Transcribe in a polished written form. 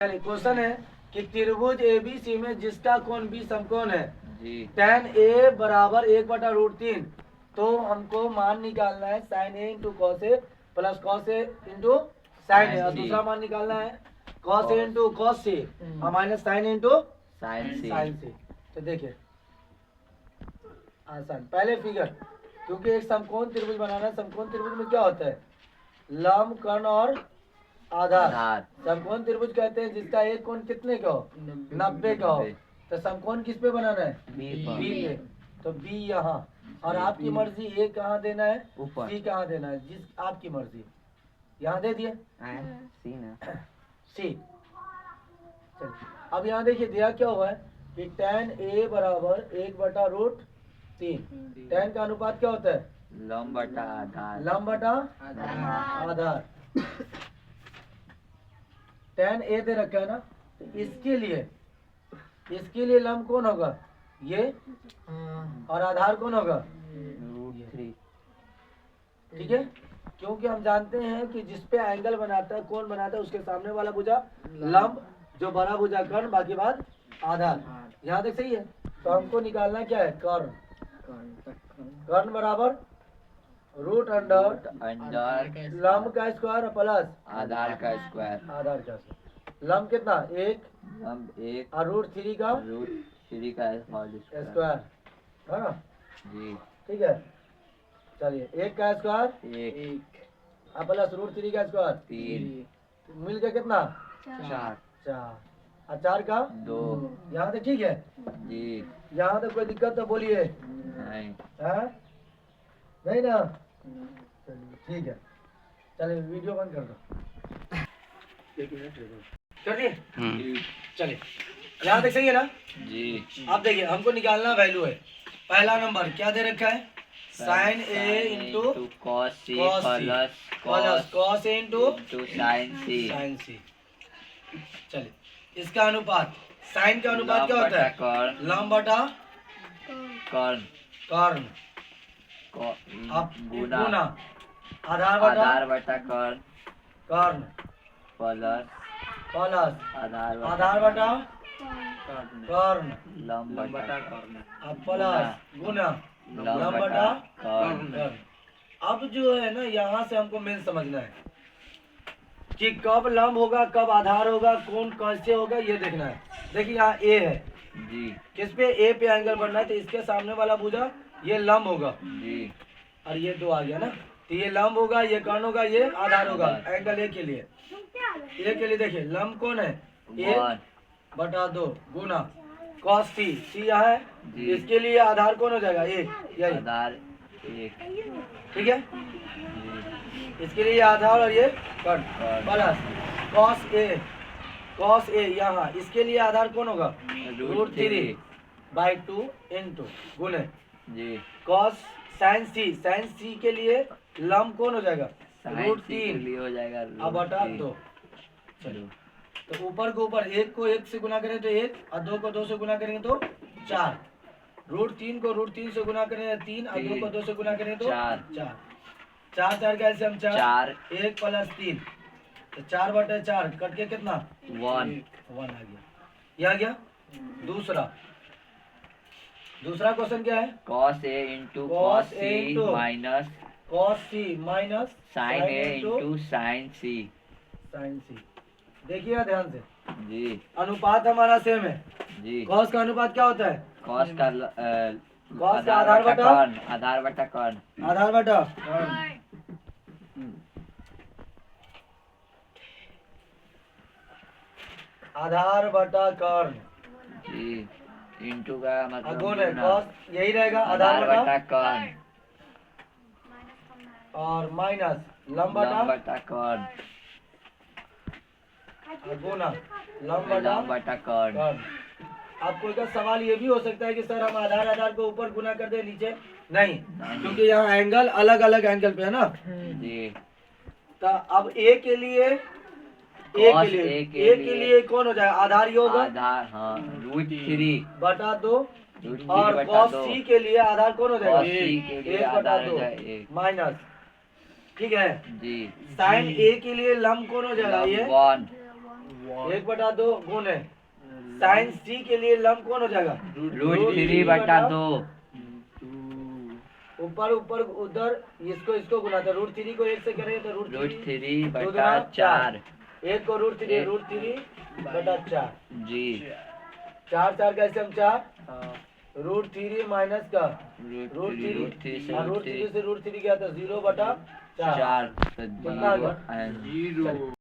Question है कि त्रिभुज एबीसी में जिसका कोण बी समकोण है जी tan ए बराबर 1/√3। तो हमको मान निकालना है sin A into cos A plus cos A into sign ए, और दूसरा मान निकालना है कॉस ए इंटू कॉस सी और minus sign A into sine सी। तो देखिए आसान, पहले फिगर, क्योंकि एक समकोण त्रिभुज बनाना है। समकोण त्रिभुज में क्या होता है? लंब, कर्ण और आधार। समकोण त्रिभुज कहते हैं जिसका एक कोण कितने का हो? 90 का हो। तो समकोण किस पे बनाना है? बी पे। तो बी यहाँ, और आपकी मर्जी ए कहाँ देना है, सी कहाँ देना है, जिस आपकी मर्जी। यहाँ दे दिए सी। चलिए अब यहाँ देखिए दिया क्या हुआ है कि tan ए बराबर 1/√3। tan का अनुपात क्या होता है? लंब बटा आधार। लंब बटा आधार। tan ए दे रखा है ना, तो इसके लिए लंब कौन होगा? ये, और आधार कौन होगा? √3। ठीक है, क्योंकि हम जानते हैं कि जिसपे एंगल बनाता है, कोण बनाता है, उसके सामने वाला भुजा लंब, जो बड़ा भुजा कर्ण, बाकी बात आधार। यहाँ तक सही है। तो हमको निकालना क्या है? कर्ण। कर्ण बराबर रूट अंडर लंब का स्क्वायर प्लस आधार का स्क्वायर। आधार का स्क्वायर। लंब कितना? 1 लंब 1 और √3 का √3 का होल स्क्वायर है ना जी। ठीक है, चलिए 1 का स्क्वायर 1 और प्लस √3 का स्क्वायर 3 मिल के कितना? 4 और 4 का 2 यहाँ तक ठीक है जी। यहाँ तक कोई दिक्कत तो बोलिए। नहीं हाँ नहीं ना, चलिए ठीक है। चलिए वीडियो बंद कर दो, कर दिए। चलिए यहाँ तक सही है ना जी। अब देखिए हमको निकालना वैल्यू है। पहला नंबर क्या दे रखा है? Sine A into cos C plus cos A into sine C. Sine C. चलिए इसका अनुपात, साइन का अनुपात क्या होता है? कर्ण लंब बटा कर्ण कर्ण। अब गुना आधार बटा कर्ण कर्ण प्लस आधार बटा कर्ण लंब बटा कर्ण अब प्लस गुना लंब बटा कर्ण। अब जो है ना, यहाँ से हमको मेन समझना है कि कब लंब होगा, कब आधार होगा, कौन कैसे होगा, ये देखना है। देखिए यहाँ ए है जी। किस पे? ए पे एंगल बनना है, तो इसके सामने वाला भुजा ये लंब होगा जी। और ये 2 आ गया ना, तो ये लंब होगा, ये कर्ण होगा, ये आधार होगा। एंगल ए के लिए, ए के लिए देखिए लंब कौन है? 1/2 गुना कॉस सी। सी यहाँ है, इसके लिए आधार कौन हो जाएगा? 1। यही आधार 1 ठीक है। इसके लिए आधार और ये कर्ण प्लस कॉस ए यहाँ, इसके लिए आधार कौन होगा? √3/2 इंटू गुने जी। कॉस साइन सी के लिए लंब कौन हो जाएगा? √3 हो जाएगा अब बटा 2। चलो तो ऊपर को ऊपर, 1 को 1 से गुना करें तो 1 और 2 को 2 से गुना करेंगे तो 4। √3 को √3 से गुना करें 3 और 2 को 2 से गुना करें तो 4। 4 का एलसीएम 4 1 प्लस 3, तो 4/4 कट के कितना? 1 आ गया। ये आ गया। दूसरा क्वेश्चन क्या है? cos a into cos c minus cos c minus sin a into sin c। देखिएगा ध्यान से जी। अनुपात हमारा सेम है जी। cos का अनुपात क्या होता है? cos का cos का आधार बटा आधार बटा कर्ण। आधार बटा आधार बटा कर्ण जी। इंटू का मतलब गुण है, cos यही रहेगा, आधार बटा कर्ण और माइनस लंब बटा कर्ण गुना लंब बटा कर्ण। अब कोई का सवाल ये भी हो सकता है कि सर हम आधार को ऊपर गुना कर दे, नीचे नहीं, क्योंकि यहाँ एंगल अलग अलग एंगल पे है ना जी। तो अब ए के लिए कौन हो जाएगा? आधार ही होगा, आधार हाँ √3/2 और cos c के लिए आधार कौन हो जाएगा? 1/2 माइनस, ठीक है जी। साइन ए के लिए लंब कौन हो जाएगा? ये 1/2 गुण है साइन सी के लिए लंब कौन हो जाएगा रूट 3/2 ऊपर ऊपर उधर इसको गुना था √3 को 1 से करेंगे तो रूट √3 3/4 1 को √3/4 जी 4 4 कैसे हम 4 √3 माइनस का √3 √3 से √3 गया तो 0/4 4 कितना आ गया? 0